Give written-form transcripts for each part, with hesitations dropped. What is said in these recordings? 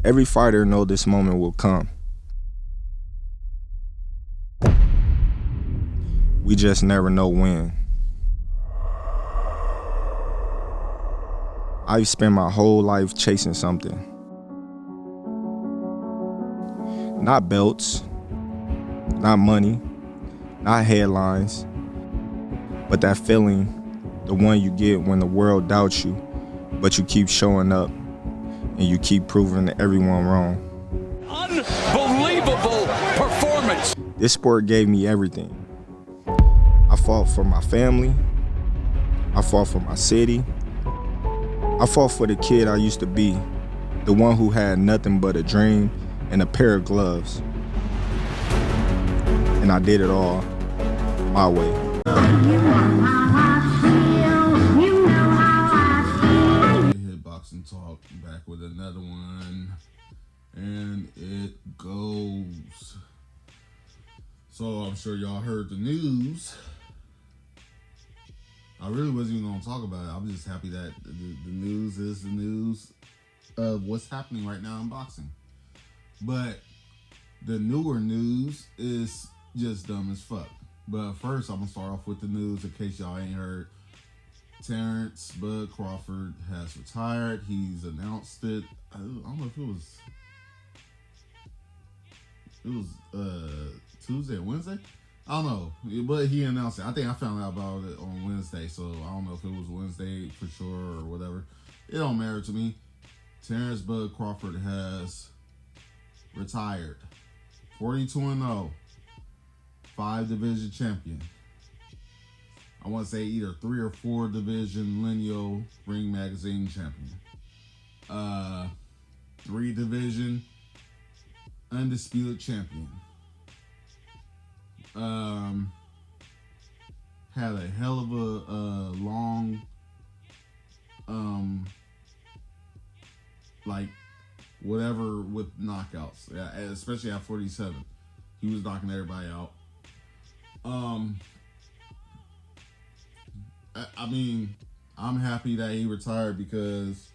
Every fighter know this moment will come. We just never know when. I've spent my whole life chasing something. Not belts, not money, not headlines, but that feeling, the one you get when the world doubts you, but you keep showing up and you keep proving everyone wrong. Unbelievable performance. This sport gave me everything. I fought for my family. I fought for my city. I fought for the kid I used to be, the one who had nothing but a dream and a pair of gloves. And I did it all my way. Hit Boxing Talk, back with another one, and it goes. So I'm sure y'all heard the news. I really wasn't even gonna talk about it. I'm just happy that the news is the news of what's happening right now in boxing. But the newer news is just dumb as fuck. But first, I'm gonna start off with the news in case y'all ain't heard. Terence Bud Crawford has retired. He's announced it. I don't know if it was Tuesday or Wednesday. I don't know, but he announced it. I think I found out about it on Wednesday, so I don't know if it was Wednesday for sure or whatever. It don't matter to me. Terence Bud Crawford has retired. 42-0, 5-division champion. I want to say either 3 or 4 division lineal ring magazine champion. 3-division undisputed champion. Had a hell of a long, like whatever with knockouts, especially at 47. He was knocking everybody out. I mean, I'm happy that he retired because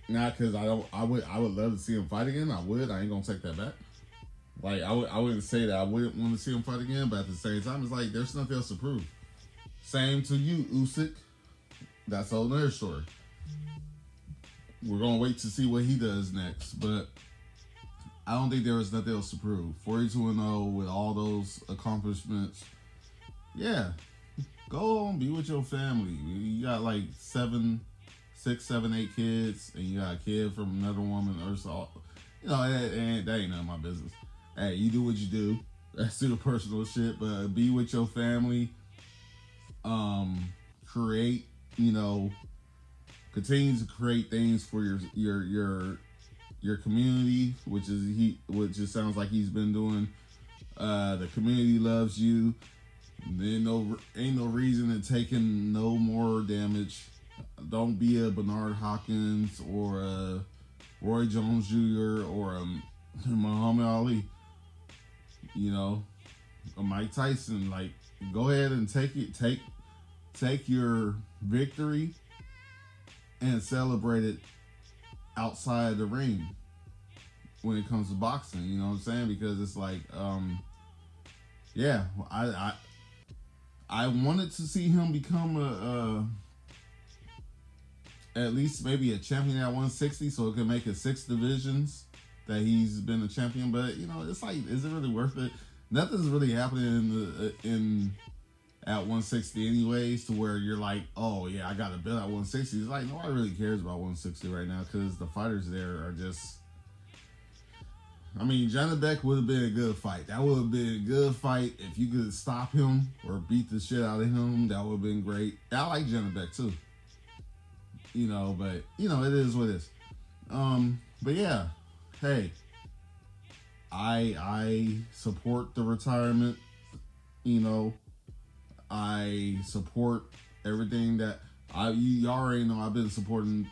not because I would love to see him fight again. I ain't gonna take that back. Like I wouldn't say that I wouldn't want to see him fight again, but at the same time, it's like there's nothing else to prove. Same to you, Usyk. That's a whole nother story. We're gonna wait to see what he does next, but I don't think there was nothing else to prove. 42-0 with all those accomplishments. Yeah, go on, be with your family. You got like 6, 7, 8 kids, and you got a kid from another woman or so. You know, that ain't none of my business. Hey, you do what you do. That's super personal shit, but be with your family. Create, continue to create things for your community, which just sounds like he's been doing. The community loves you. Ain't no reason to taking no more damage. Don't be a Bernard Hopkins or a Roy Jones Jr. or a Muhammad Ali. A Mike Tyson. Like, go ahead and take your victory and celebrate it outside the ring when it comes to boxing. You know what I'm saying? Because it's like, I wanted to see him become at least maybe a champion at 160, so it could make it 6 divisions that he's been a champion. But it's like, is it really worth it? Nothing's really happening at 160 anyways, to where you're like, oh yeah, I got a belt at 160. It's like nobody really cares about 160 right now because the fighters there are just. I mean, Johnny Beck would have been a good fight. That would have been a good fight if you could stop him or beat the shit out of him. That would have been great. I like Johnny Beck too. But it is what it is. But yeah, hey, I support the retirement. I support everything that you already know. I've been supporting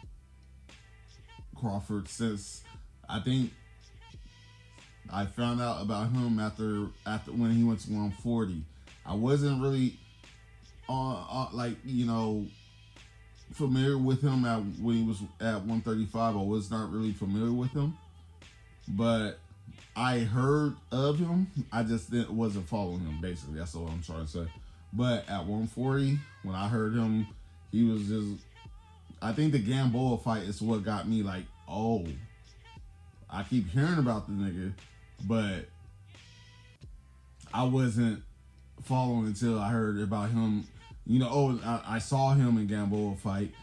Crawford since I think I found out about him after when he went to 140. I wasn't really familiar with him when he was at 135. I was not really familiar with him, but I heard of him. I just wasn't following him. Basically, that's all I'm trying to say. But at 140, when I heard him, he was just. I think the Gamboa fight is what got me like, oh, I keep hearing about the nigga, but I wasn't following until I heard about him. You know, I saw him in Gamboa fight,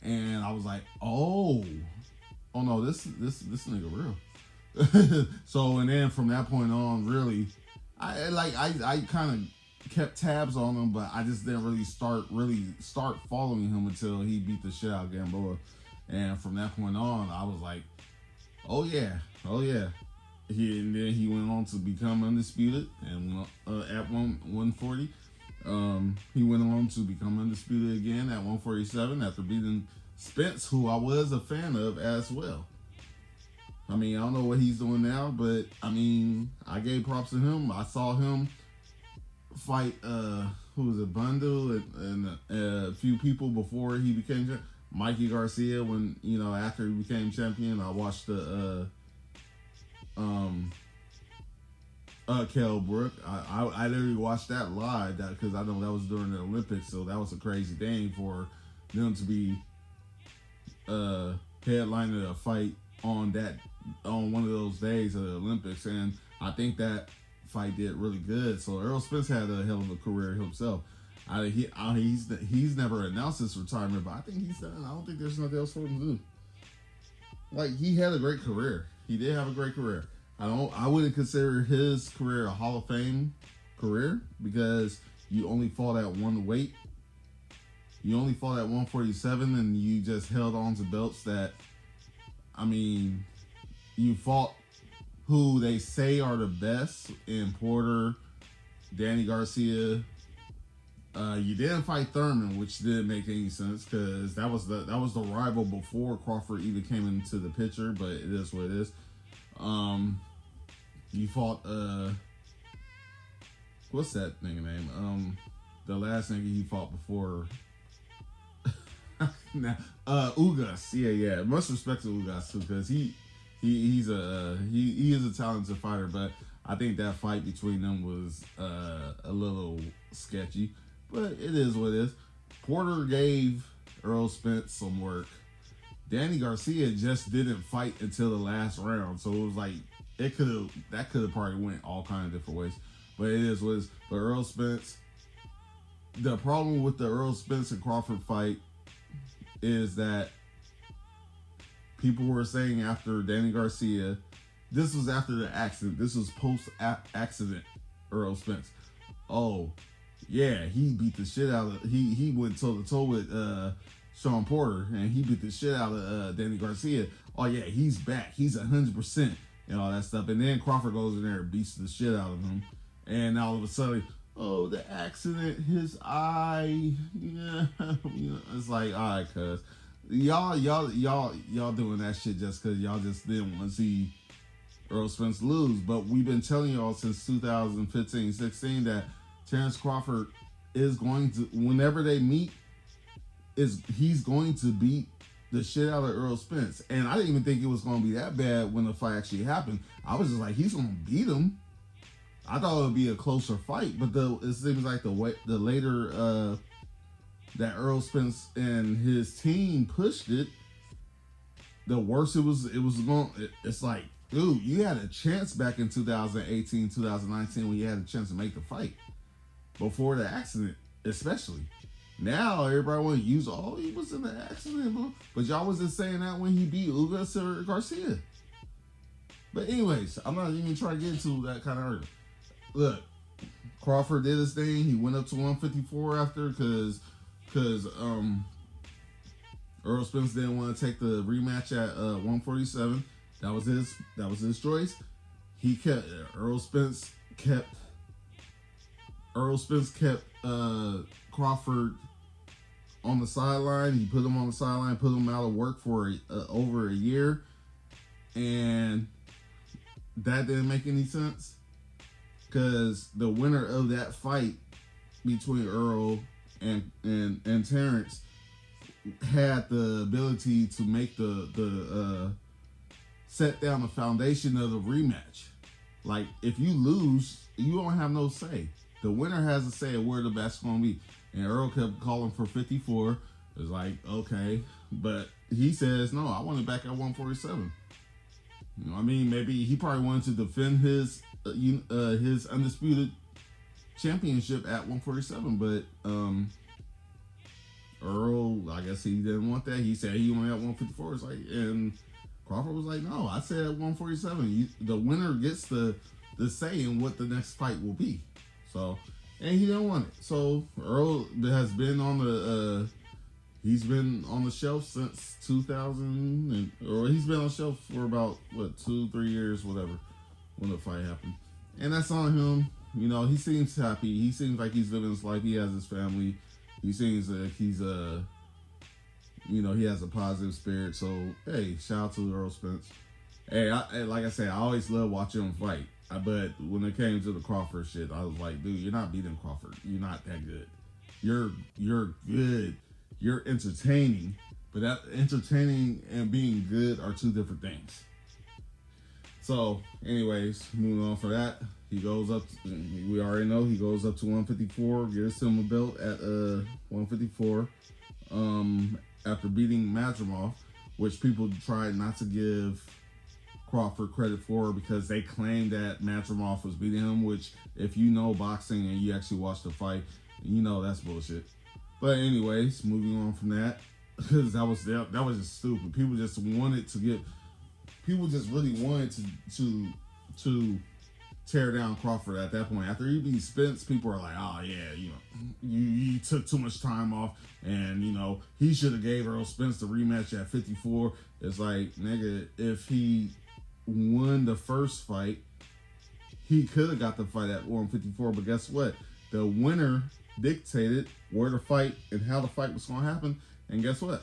and I was like, oh no, this nigga real. So, and then from that point on, really, I kind of kept tabs on him, but I just didn't really start following him until he beat the shit out of Gamboa, and from that point on, I was like, oh yeah. And then he went on to become undisputed, and at 140, he went on to become undisputed again at 147 after beating Spence, who I was a fan of as well. I mean, I don't know what he's doing now, but I mean, I gave props to him. I saw him fight who was it, Bundle and a few people before he became champion. Mikey Garcia, when after he became champion, I watched the Kell Brook. I literally watched that live because I know that was during the Olympics, so that was a crazy thing for them to be headlining a fight on one of those days of the Olympics, and I think that fight did really good. So Errol Spence had a hell of a career himself. He's never announced his retirement, but I think he's done. I don't think there's nothing else for him to do. Like, he had a great career. He did have a great career. I wouldn't consider his career a Hall of Fame career because you only fought at one weight. You only fought at 147, and you just held on to belts that, I mean, you fought who they say are the best in Porter, Danny Garcia. You didn't fight Thurman, which didn't make any sense because that was the rival before Crawford even came into the picture. But it is what it is. You fought what's that nigga name? The last nigga he fought before. Ugas. Yeah. Much respect to Ugas too, because he is a talented fighter, but I think that fight between them was a little sketchy. But it is what it is. Porter gave Errol Spence some work. Danny Garcia just didn't fight until the last round, so it was like that could have probably went all kind of different ways. But it is what it is. But Errol Spence, the problem with the Errol Spence and Crawford fight is that people were saying after Danny Garcia, this was after the accident. This was post-accident Errol Spence. Oh, yeah, he beat the shit out of... He went toe-to-toe with Sean Porter, and he beat the shit out of Danny Garcia. Oh, yeah, he's back. He's 100%, and all that stuff. And then Crawford goes in there and beats the shit out of him. And all of a sudden, oh, the accident, his eye, yeah. It's like, all right, cuz. Y'all doing that shit just because y'all just didn't want to see Errol Spence lose. But we've been telling y'all since 2015-16 that Terence Crawford is going to, whenever they meet, he's going to beat the shit out of Errol Spence. And I didn't even think it was going to be that bad when the fight actually happened. I was just like, he's going to beat him. I thought it would be a closer fight, but it seems like the later that Errol Spence and his team pushed it, the worse it was going. It's like, dude, you had a chance back in 2018, 2019 when you had a chance to make the fight before the accident, especially. Now everybody want to use, he was in the accident, bro. But y'all wasn't saying that when he beat Ugas or Garcia. But anyways, I'm not even trying to get into that kind of hurt. Look, Crawford did his thing. He went up to 154 after because Errol Spence didn't want to take the rematch at 147. That was his choice. Errol Spence kept Crawford on the sideline. He put him on the sideline, put him out of work for over a year, and that didn't make any sense. Because the winner of that fight between Earl and Terence had the ability to make the set down the foundation of the rematch. Like, if you lose, you don't have no say. The winner has a say of where the match is going to be. And Earl kept calling for 54. It's like, okay. But he says, no, I want it back at 147. You know what I mean? Maybe he probably wanted to defend his undisputed championship at 147. But Earl, I guess he didn't want that. He said he wanted at 154. It's like, and Crawford was like, no, I said at 147. The winner gets the say in what the next fight will be. So, and he didn't want it. So Earl has been on the he's been on the shelf since 2000, or he's been on the shelf for about 2-3 years, whatever, when the fight happened. And that's on him. You know, he seems happy. He seems like he's living his life. He has his family. He seems like he's you know, he has a positive spirit. So hey, shout out to Earl Spence. Hey, like I said, I always love watching him fight. But when it came to the Crawford shit, I was like, dude, you're not beating Crawford. You're not that good. You're good. You're entertaining. But that entertaining and being good are two different things. So, anyways, moving on for that. He goes up, we already know, he goes up to 154, gets him a belt at 154 after beating Madrimov, which people tried not to give Crawford credit for because they claimed that Madrimov was beating him, which if you know boxing and you actually watch the fight, you know that's bullshit. But anyways, moving on from that, because that was just stupid. People just really wanted to tear down Crawford at that point. After he beat Spence, people are like, oh yeah, you know, you took too much time off, and you know, he should have gave Earl Spence the rematch at 54. It's like, nigga, if he won the first fight, he could have got the fight at 154, but guess what? The winner dictated where the fight and how the fight was going to happen, and guess what?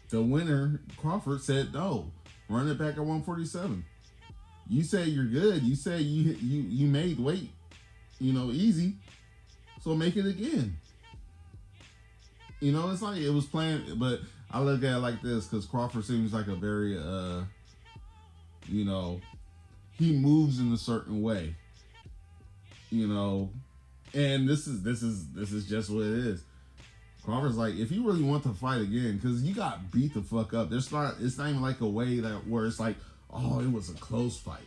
The winner, Crawford, said no, run it back at 147. You say you're good. You say you made weight, you know, easy, so make it again. You know, it's like it was planned, but I look at it like this because Crawford seems like a very you know, he moves in a certain way, you know, and this is just what it is. Crawford's like, if you really want to fight again, because you got beat the fuck up, it's not even like a way that where it's like, oh, it was a close fight.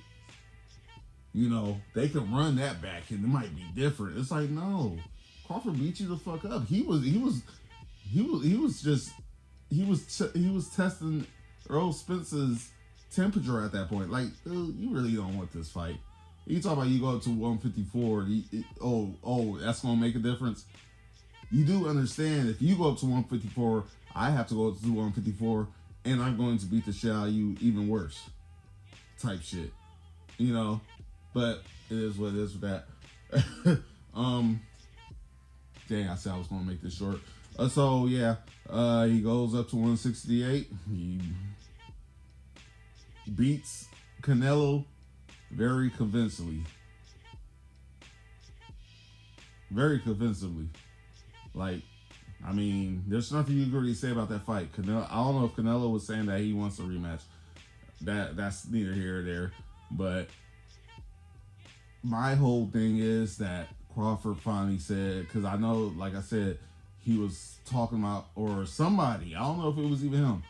You know, they can run that back and it might be different. It's like, no, Crawford beat you the fuck up. He was testing Earl Spence's temperature at that point. Like, dude, you really don't want this fight. You talk about you go up to 154. That's gonna make a difference. You do understand if you go up to 154, I have to go up to 154, and I'm going to beat the shit out of you even worse. Type shit, you know. But it is what it is with that. Dang, I said I was gonna make this short. So yeah, he goes up to 168. He beats Canelo very convincingly. Very convincingly. Like, I mean, there's nothing you can really say about that fight. Canelo, I don't know if Canelo was saying that he wants a rematch. That's neither here or there. But my whole thing is that Crawford finally said, because I know, like I said, he was talking about, or somebody, I don't know if it was even him.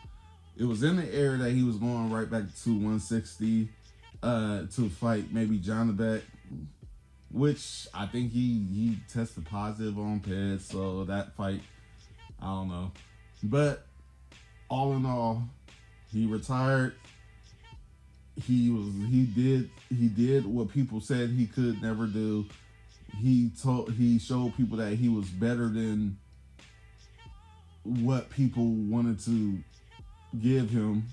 It was in the air that he was going right back to 160 to fight maybe John Beck, which I think he tested positive on PED, so that fight, I don't know. But all in all, he retired. He did what people said he could never do. He showed people that he was better than what people wanted to give him.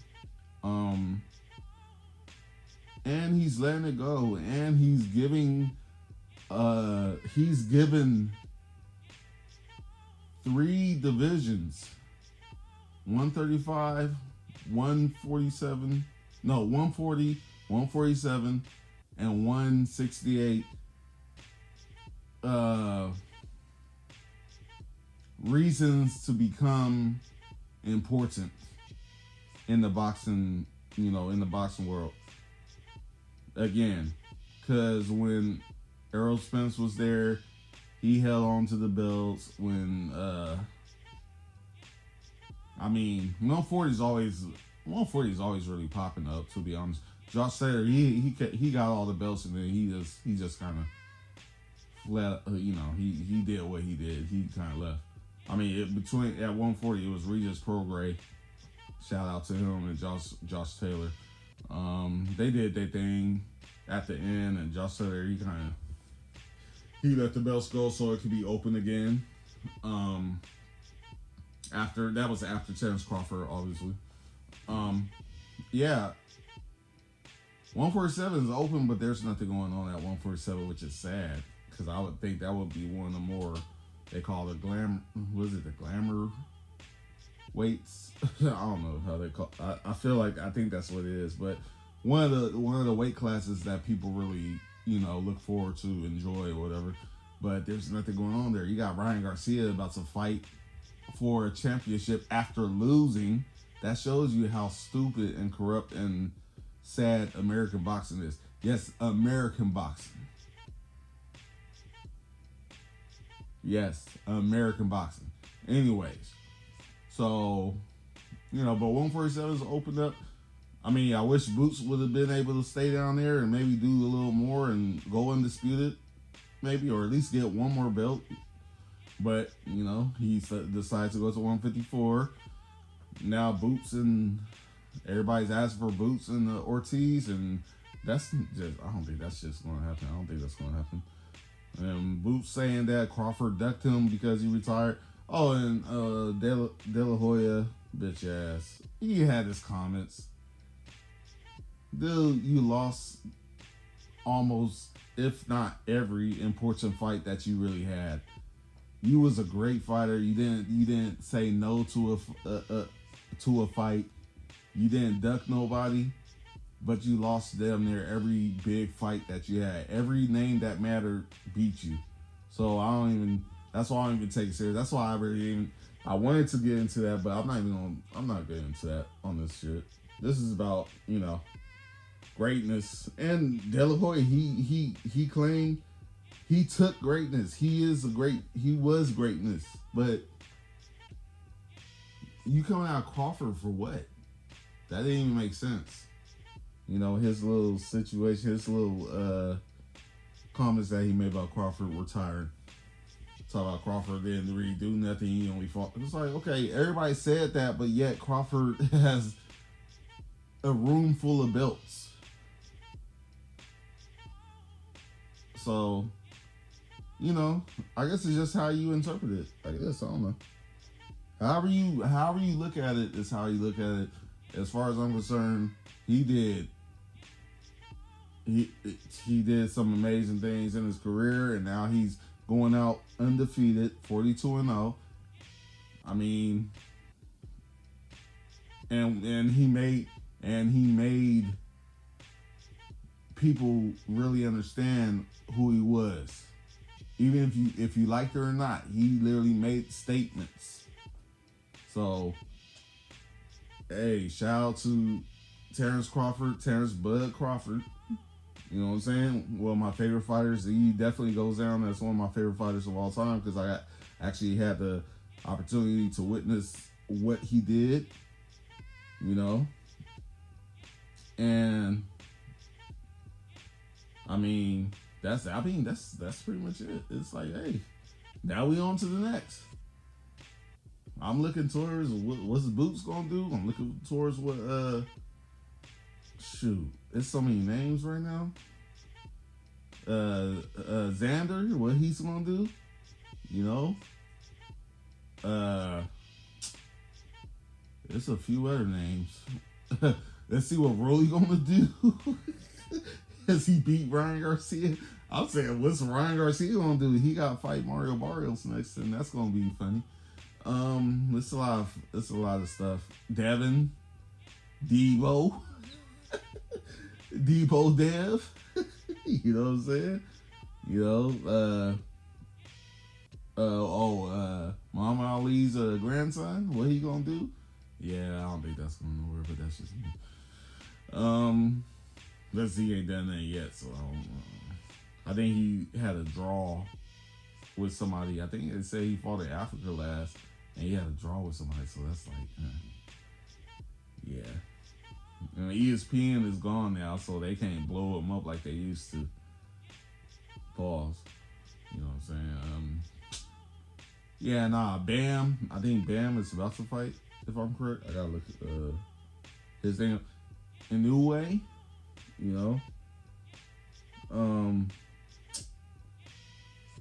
And he's letting it go, and he's given 3 divisions, 135, 147, no, 140, 147, and 168 reasons to become important in the boxing, in the boxing world. Again, because when Errol Spence was there, he held on to the belts. When 140 is always really popping up. To be honest, Josh Taylor, he got all the belts, and then he just kind of let he did what he did. He kind of left. Between at 140, it was Regis Prograis. Shout out to him and Josh Taylor. They did their thing at the end, and Josh Taylor he let the belts go so it could be open again. After Terence Crawford, obviously. 147 is open, but there's nothing going on at 147, which is sad, because I would think that would be one of the more, they call it the glamour weights. I don't know how they call. I think that's what it is, but one of the weight classes that people really look forward to, enjoy, or whatever. But there's nothing going on there. You got Ryan Garcia about to fight for a championship after losing. That shows you how stupid and corrupt and sad American boxing is. Yes, American boxing. Yes, American boxing. Anyways, so, but 147 is opened up. I wish Boots would have been able to stay down there and maybe do a little more and go undisputed, maybe, or at least get one more belt. But, he decided to go to 154. Now Boots and everybody's asking for Boots and Ortiz, and I don't think that's just going to happen. I don't think that's going to happen. And Boots saying that Crawford ducked him because he retired. Oh, and De La Hoya, bitch ass. He had his comments. Dude, you lost almost, if not every important fight that you really had. You was a great fighter. You didn't say no to a fight. You didn't duck nobody, but you lost damn near every big fight that you had. Every name that mattered beat you. So that's why I don't even take it serious. That's why I wanted to get into that, but I'm not getting into that on this shit. This is about, greatness. And De La Hoya, he claimed he took greatness. He was greatness. But you coming out of Crawford for what? That didn't even make sense. His little situation, his little comments that he made about Crawford retiring. Talk about Crawford didn't really do nothing. He only fought. It's like, okay, everybody said that, but yet Crawford has a room full of belts. So, I guess it's just how you interpret it. I guess, I don't know. However you look at it is how you look at it. As far as I'm concerned, he did some amazing things in his career, and now he's going out undefeated, 42-0. And he made people really understand who he was. Even if you liked it or not, he literally made statements. So, hey, shout out to Terence Crawford, Terence Bud Crawford. You know what I'm saying? One of my favorite fighters. He definitely goes down as one of my favorite fighters of all time, because I actually had the opportunity to witness what he did. And that's pretty much it. It's like, hey, now we on to the next. I'm looking towards what's Boots gonna do. I'm looking towards what there's so many names right now. Xander, what he's gonna do. There's a few other names. Let's see what Rolly gonna do. As he beat Ryan Garcia. I'm saying, what's Ryan Garcia gonna do? He got to fight Mario Barrios next, and that's gonna be funny. It's a lot of stuff. Devin, Debo, Debo Dev. You know what I'm saying? Muhammad Ali's grandson. What he gonna do? Yeah, I don't think that's going nowhere, but that's just me. Let's see, he ain't done that yet, so I don't know. I think he had a draw with somebody. I think they say he fought in Africa last, and he had a draw with somebody, so that's like, yeah. And ESPN is gone now, so they can't blow him up like they used to. Pause. You know what I'm saying? Yeah, nah, Bam. I think Bam is about to fight, if I'm correct. I gotta look at his name. Inoue, you know.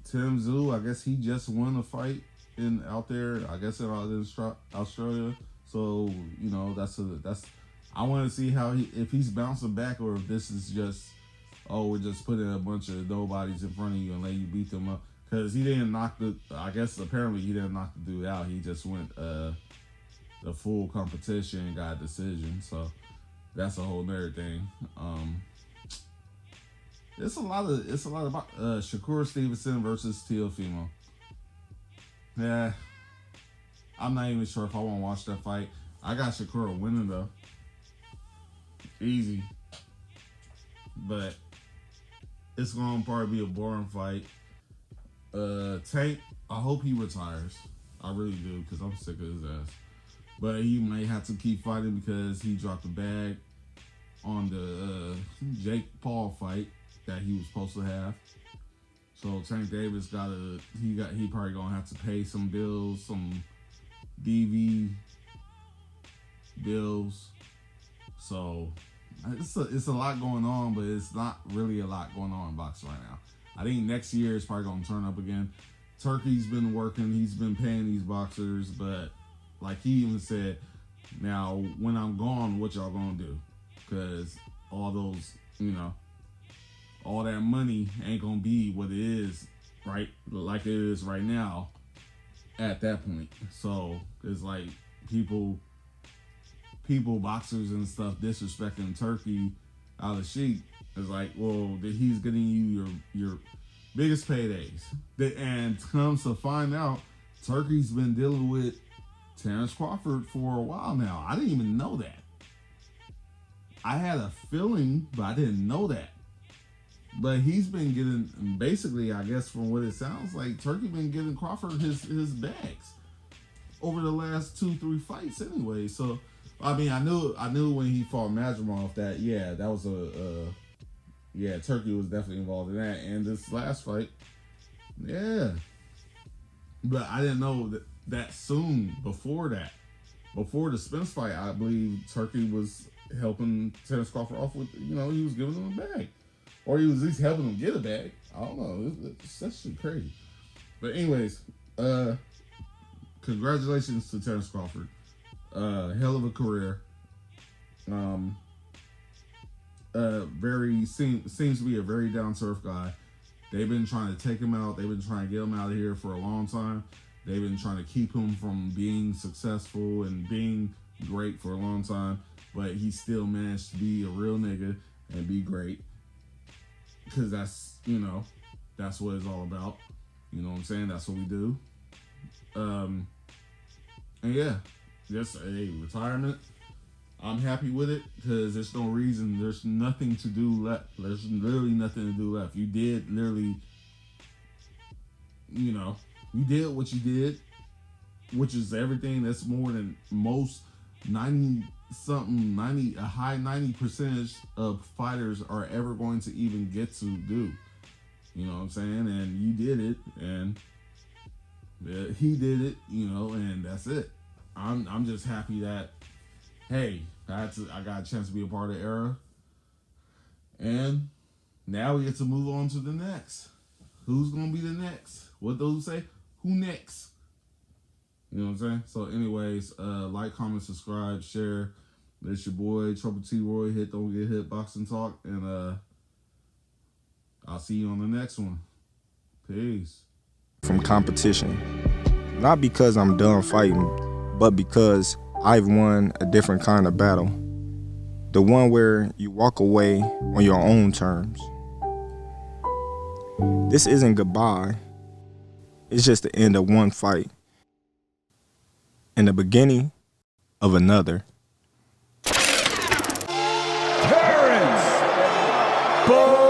Tim Tszyu, I guess he just won a fight out there. I guess in Australia. So you know that's. I want to see if he's bouncing back or if this is just, we're just putting a bunch of nobodies in front of you and let you beat them up. Because he didn't I guess apparently he didn't knock the dude out. He just went the full competition and got a decision. So that's a whole nother thing. It's a lot about Shakur Stevenson versus Teofimo. Yeah, I'm not even sure if I want to watch that fight. I got Shakur winning though. Easy. But it's gonna probably be a boring fight. Tank, I hope he retires. I really do, because I'm sick of his ass. But he might have to keep fighting because he dropped the bag on the Jake Paul fight that he was supposed to have. So Tank Davis he probably gonna have to pay some bills, some DV bills. So it's a lot going on, but it's not really a lot going on in boxing right now. I think next year it's probably gonna turn up again. Turkey's been working, he's been paying these boxers, but like he even said, now when I'm gone, what y'all gonna do? Because all those, all that money ain't gonna be what it is, right? Like it is right now at that point. So it's like people, boxers and stuff disrespecting Turkey out of sheep. It's like, well, he's getting you your biggest paydays. And comes to find out, Turkey's been dealing with Terence Crawford for a while now. I didn't even know that. I had a feeling, but I didn't know that. But he's been getting, basically, I guess from what it sounds like, Turkey been giving Crawford his bags over the last 2-3 fights anyway. So, I mean, I knew when he fought Madrimov that, that was Turkey was definitely involved in that. And this last fight, but I didn't know that soon before that. Before the Spence fight, I believe Turkey was helping Terence Crawford off with, he was giving him a bag. Or he was at least helping him get a bag. I don't know. That shit crazy. But anyways, congratulations to Terence Crawford. Hell of a career. Seems to be a very down to earth guy. They've been trying to take him out. They've been trying to get him out of here for a long time. They've been trying to keep him from being successful and being great for a long time. But he still managed to be a real nigga and be great. Because that's what it's all about. You know what I'm saying? That's what we do. And just a retirement. I'm happy with it because there's no reason. There's nothing to do left. There's literally nothing to do left. You did literally, you did what you did, which is everything. That's more than most 90, a high 90% of fighters are ever going to even get to do. You know what I'm saying? And you did it, and he did it, and that's it. I'm just happy that, hey, I got a chance to be a part of the era. And now we get to move on to the next. Who's going to be the next? What those say? Who next? You know what I'm saying? So anyways, like, comment, subscribe, share. It's your boy, Trouble T. Roy. Don't get hit, boxing talk. And I'll see you on the next one. Peace. From competition. Not because I'm done fighting, but because I've won a different kind of battle. The one where you walk away on your own terms. This isn't goodbye. it's just the end of one fight and the beginning of another. Terence Bud